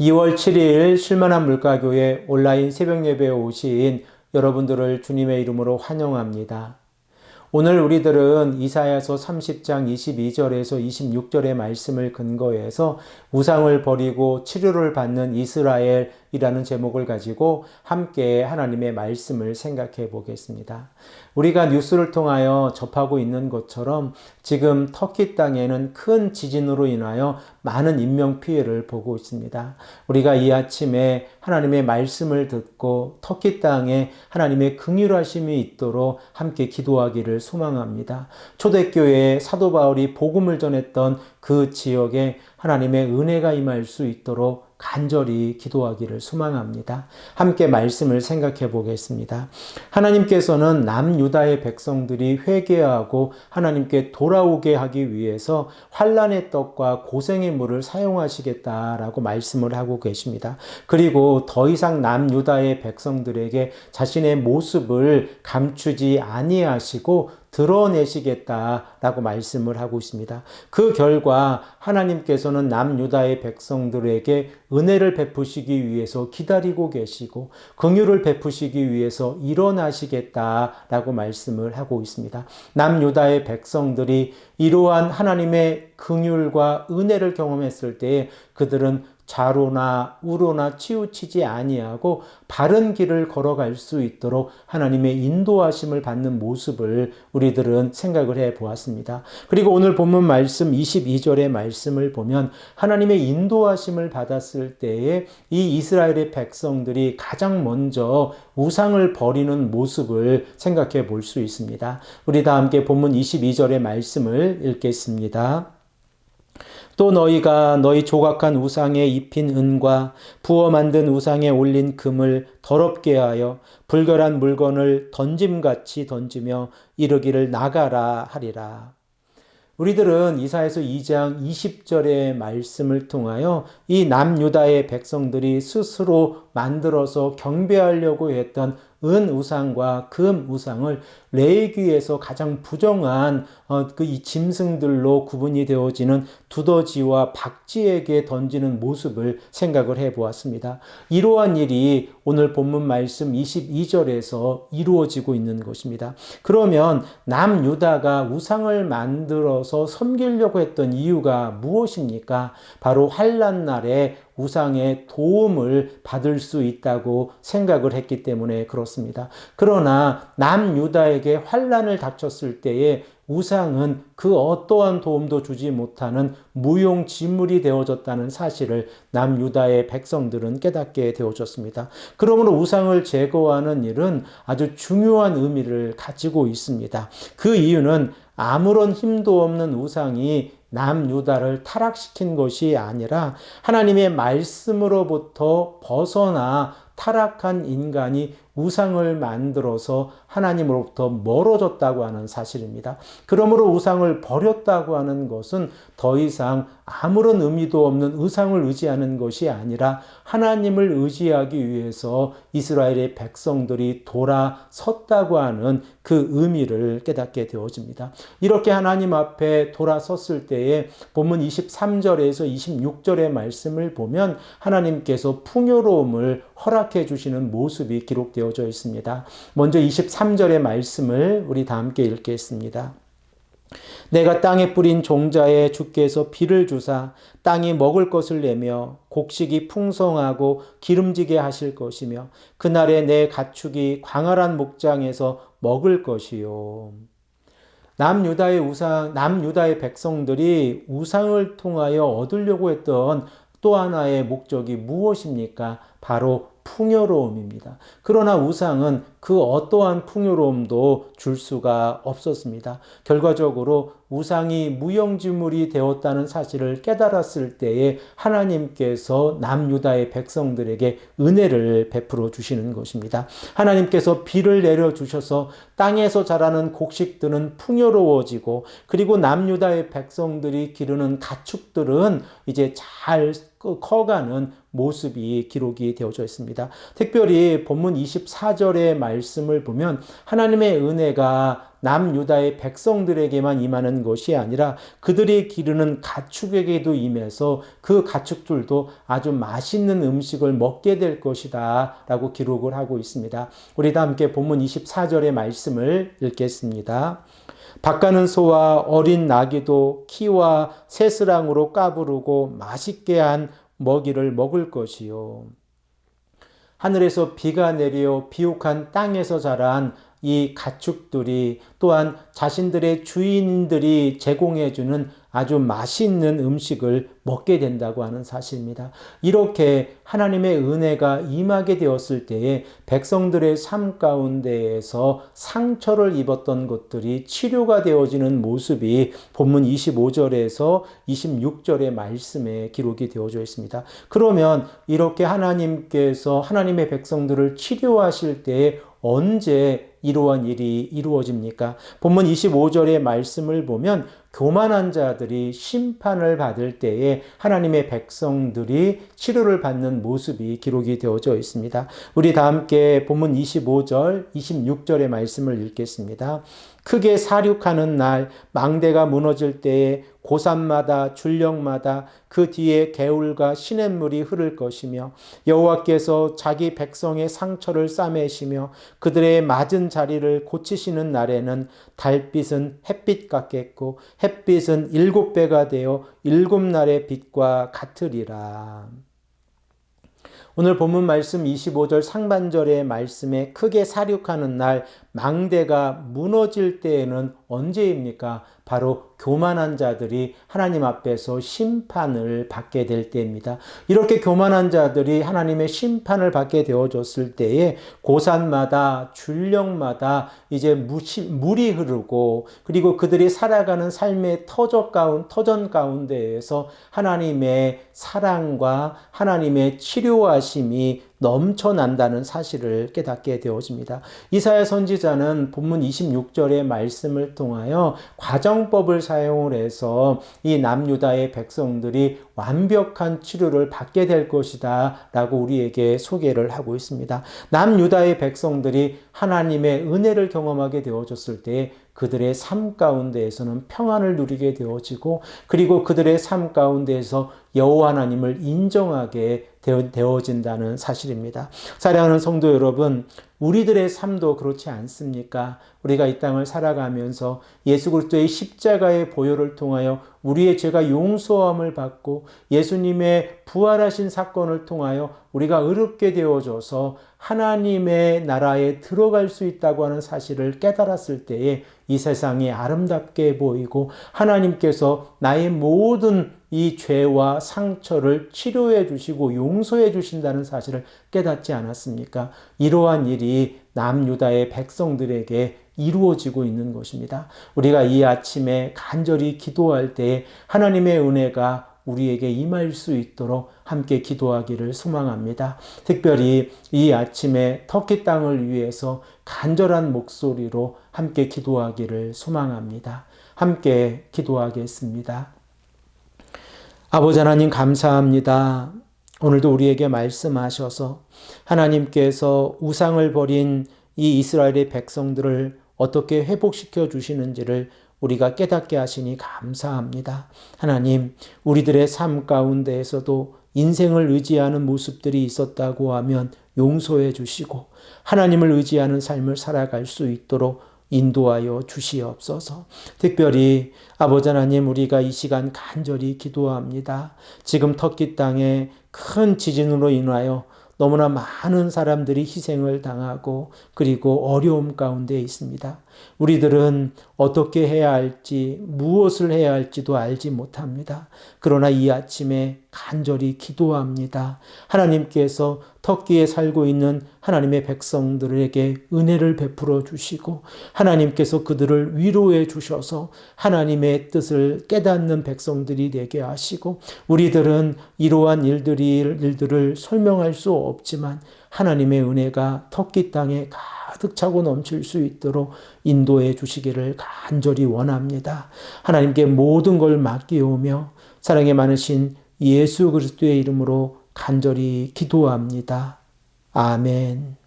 2월 7일 쉴만한 물가교회 온라인 새벽 예배에 오신 여러분들을 주님의 이름으로 환영합니다. 오늘 우리들은 이사야서 30장 22절에서 26절의 말씀을 근거해서 우상을 버리고 치료를 받는 이스라엘이라는 제목을 가지고 함께 하나님의 말씀을 생각해 보겠습니다. 우리가 뉴스를 통하여 접하고 있는 것처럼 지금 터키 땅에는 큰 지진으로 인하여 많은 인명피해를 보고 있습니다. 우리가 이 아침에 하나님의 말씀을 듣고 터키 땅에 하나님의 긍휼하심이 있도록 함께 기도하기를 소망합니다. 초대교회에 사도 바울이 복음을 전했던 그 지역에 하나님의 은혜가 임할 수 있도록 간절히 기도하기를 소망합니다. 함께 말씀을 생각해 보겠습니다. 하나님께서는 남유다의 백성들이 회개하고 하나님께 돌아오게 하기 위해서 환난의 떡과 고생의 물을 사용하시겠다라고 말씀을 하고 계십니다. 그리고 더 이상 남유다의 백성들에게 자신의 모습을 감추지 아니하시고 드러내시겠다라고 말씀을 하고 있습니다. 그 결과 하나님께서는 남유다의 백성들에게 은혜를 베푸시기 위해서 기다리고 계시고 긍휼을 베푸시기 위해서 일어나시겠다라고 말씀을 하고 있습니다. 남유다의 백성들이 이러한 하나님의 긍휼과 은혜를 경험했을 때에 그들은 좌로나 우로나 치우치지 아니하고 바른 길을 걸어갈 수 있도록 하나님의 인도하심을 받는 모습을 우리들은 생각을 해 보았습니다. 그리고 오늘 본문 말씀 22절의 말씀을 보면 하나님의 인도하심을 받았을 때에 이 이스라엘의 백성들이 가장 먼저 우상을 버리는 모습을 생각해 볼 수 있습니다. 우리 다 함께 본문 22절의 말씀을 읽겠습니다. 또 너희가 너희 조각한 우상에 입힌 은과 부어 만든 우상에 올린 금을 더럽게 하여 불결한 물건을 던짐같이 던지며 이르기를 나가라 하리라. 우리들은 이사야서 2장 20절의 말씀을 통하여 이 남유다의 백성들이 스스로 만들어서 경배하려고 했던 은 우상과 금 우상을 레위기에서 가장 부정한 이 짐승들로 구분이 되어지는 두더지와 박쥐에게 던지는 모습을 생각을 해보았습니다. 이러한 일이 오늘 본문 말씀 22절에서 이루어지고 있는 것입니다. 그러면 남유다가 우상을 만들어서 섬기려고 했던 이유가 무엇입니까? 바로 환난 날에 우상의 도움을 받을 수 있다고 생각을 했기 때문에 그렇습니다. 그러나 남유다에게 환난을 닥쳤을 때에 우상은 그 어떠한 도움도 주지 못하는 무용지물이 되어졌다는 사실을 남유다의 백성들은 깨닫게 되어졌습니다. 그러므로 우상을 제거하는 일은 아주 중요한 의미를 가지고 있습니다. 그 이유는 아무런 힘도 없는 우상이 남유다를 타락시킨 것이 아니라 하나님의 말씀으로부터 벗어나 타락한 인간이 우상을 만들어서 하나님으로부터 멀어졌다고 하는 사실입니다. 그러므로 우상을 버렸다고 하는 것은 더 이상 아무런 의미도 없는 우상을 의지하는 것이 아니라 하나님을 의지하기 위해서 이스라엘의 백성들이 돌아섰다고 하는 그 의미를 깨닫게 되어집니다. 이렇게 하나님 앞에 돌아섰을 때에 본문 23절에서 26절의 말씀을 보면 하나님께서 풍요로움을 허락해 주시는 모습이 기록되어져 있습니다. 먼저 23절의 말씀을 우리 다 함께 읽겠습니다. 내가 땅에 뿌린 종자에 주께서 비를 주사 땅이 먹을 것을 내며 곡식이 풍성하고 기름지게 하실 것이며 그날에 내 가축이 광활한 목장에서 먹을 것이요. 남유다의 백성들이 우상을 통하여 얻으려고 했던 또 하나의 목적이 무엇입니까? 바로 풍요로움입니다. 그러나 우상은 그 어떠한 풍요로움도 줄 수가 없었습니다. 결과적으로 우상이 무용지물이 되었다는 사실을 깨달았을 때에 하나님께서 남유다의 백성들에게 은혜를 베풀어 주시는 것입니다. 하나님께서 비를 내려주셔서 땅에서 자라는 곡식들은 풍요로워지고 그리고 남유다의 백성들이 기르는 가축들은 이제 잘 커가는 모습이 기록이 되어져 있습니다. 특별히 본문 24절의 말씀을 보면 하나님의 은혜가 남유다의 백성들에게만 임하는 것이 아니라 그들이 기르는 가축에게도 임해서 그 가축들도 아주 맛있는 음식을 먹게 될 것이다 라고 기록을 하고 있습니다. 우리 다 함께 본문 24절의 말씀을 읽겠습니다. 밭가는 소와 어린 나귀도 키와 새스랑으로 까부르고 맛있게 한 먹이를 먹을 것이요. 하늘에서 비가 내려 비옥한 땅에서 자란 이 가축들이 또한 자신들의 주인들이 제공해주는 아주 맛있는 음식을 먹게 된다고 하는 사실입니다. 이렇게 하나님의 은혜가 임하게 되었을 때에 백성들의 삶 가운데에서 상처를 입었던 것들이 치료가 되어지는 모습이 본문 25절에서 26절의 말씀에 기록이 되어져 있습니다. 그러면 이렇게 하나님께서 하나님의 백성들을 치료하실 때에 언제 이러한 일이 이루어집니까? 본문 25절의 말씀을 보면 교만한 자들이 심판을 받을 때에 하나님의 백성들이 치료를 받는 모습이 기록이 되어져 있습니다. 우리 다 함께 본문 25절, 26절의 말씀을 읽겠습니다. 크게 사륙하는 날 망대가 무너질 때에 고산마다 줄령마다 그 뒤에 개울과 시냇물이 흐를 것이며 여호와께서 자기 백성의 상처를 싸매시며 그들의 맞은 자리를 고치시는 날에는 달빛은 햇빛 같겠고 햇빛은 7배가 되어 7날의 빛과 같으리라. 오늘 본문 말씀 25절 상반절의 말씀에 크게 사륙하는 날 망대가 무너질 때에는 언제입니까? 바로 교만한 자들이 하나님 앞에서 심판을 받게 될 때입니다. 이렇게 교만한 자들이 하나님의 심판을 받게 되어졌을 때에 고산마다 줄령마다 이제 물이 흐르고 그리고 그들이 살아가는 삶의 터전 가운데에서 하나님의 사랑과 하나님의 치료하심이 넘쳐난다는 사실을 깨닫게 되어집니다. 이사야 선지자는 본문 26절의 말씀을 통하여 과정법을 사용을 해서 이 남유다의 백성들이 완벽한 치료를 받게 될 것이다 라고 우리에게 소개를 하고 있습니다. 남유다의 백성들이 하나님의 은혜를 경험하게 되어졌을 때 그들의 삶 가운데에서는 평안을 누리게 되어지고 그리고 그들의 삶 가운데에서 여호와 하나님을 인정하게 되어진다는 사실입니다. 사랑하는 성도 여러분, 우리들의 삶도 그렇지 않습니까? 우리가 이 땅을 살아가면서 예수 그리스도의 십자가의 보혈을 통하여 우리의 죄가 용서함을 받고 예수님의 부활하신 사건을 통하여 우리가 의롭게 되어져서 하나님의 나라에 들어갈 수 있다고 하는 사실을 깨달았을 때에 이 세상이 아름답게 보이고 하나님께서 나의 모든 이 죄와 상처를 치료해 주시고 용서해 주신다는 사실을 깨닫지 않았습니까? 이러한 일이 남유다의 백성들에게 이루어지고 있는 것입니다. 우리가 이 아침에 간절히 기도할 때 하나님의 은혜가 우리에게 임할 수 있도록 함께 기도하기를 소망합니다. 특별히 이 아침에 터키 땅을 위해서 간절한 목소리로 함께 기도하기를 소망합니다. 함께 기도하겠습니다. 아버지 하나님 감사합니다. 오늘도 우리에게 말씀하셔서 하나님께서 우상을 버린 이 이스라엘의 백성들을 어떻게 회복시켜 주시는지를 우리가 깨닫게 하시니 감사합니다. 하나님, 우리들의 삶 가운데에서도 인생을 의지하는 모습들이 있었다고 하면 용서해 주시고 하나님을 의지하는 삶을 살아갈 수 있도록 인도하여 주시옵소서. 특별히 아버지 하나님, 우리가 이 시간 간절히 기도합니다. 지금 터키 땅에 큰 지진으로 인하여 너무나 많은 사람들이 희생을 당하고 그리고 어려움 가운데 있습니다. 우리들은 어떻게 해야 할지 무엇을 해야 할지도 알지 못합니다. 그러나 이 아침에 간절히 기도합니다. 하나님께서 터키에 살고 있는 하나님의 백성들에게 은혜를 베풀어 주시고 하나님께서 그들을 위로해 주셔서 하나님의 뜻을 깨닫는 백성들이 되게 하시고 우리들은 이러한 일들을 설명할 수 없지만 하나님의 은혜가 터키 땅에 가득 차고 넘칠 수 있도록 인도해 주시기를 간절히 원합니다. 하나님께 모든 걸 맡기오며 사랑이 많으신 예수 그리스도의 이름으로 간절히 기도합니다. 아멘.